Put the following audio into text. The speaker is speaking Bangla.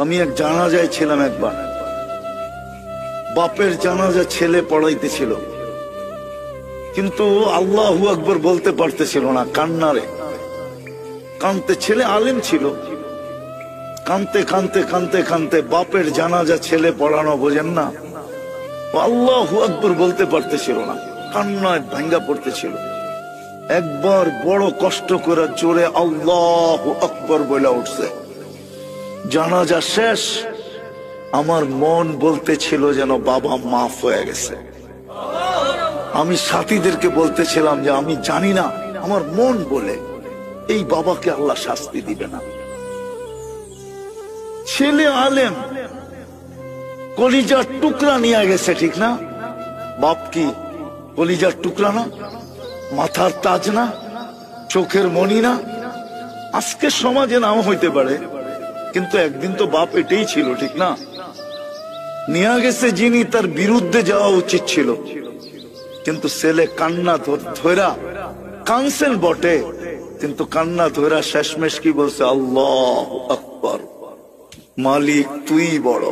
আমি এক জানাজায় ছিলাম একবার, বাপের জানাজা ছেলে পড়াইতেছিল, কিন্তু আল্লাহু আকবার বলতে পারতেছিল না, কান্নারে কানতে। ছেলে আলেম ছিল, কানতে কানতে কানতে কানতে বাপের জানাজা ছেলে পড়ানো, বোঝেন না, আল্লাহু আকবার বলতে পারতেছিল না, কান্নায় ভাঙ্গা পড়তেছিল। একবার বড় কষ্ট করে জোরে আল্লাহু আকবার বলে উঠছে। জানাজা শেষ, আমার মন বলতেছিল যেন বাবা মাফ হয়ে গেছে। আমি সাথীদেরকে বলতেছিলাম যে আমি জানি না, আমার মন বলে এই বাবাকে আল্লাহ শাস্তি দিবে না। ছেলে আলেম, কলিজার টুকরা নিয়ে গেছে, ঠিক না? বাপ কি কলিজার টুকরা না? মাথার তাজ না? চোখের মণি না? আজকে সমাজে নাম হইতে পারে, কিন্তু একদিন তো বাপ এটাই ছিল, ঠিক না? নিয়ে গেছে যিনি, তার বিরুদ্ধে যাওয়া উচিত ছিল, কিন্তু ছেলে কান্না ধরা কানছেন বটে, কিন্তু কান্না ধরা শেষমেশ কি বলছে? আল্লাহু আকবার, মালিক তুই বড়।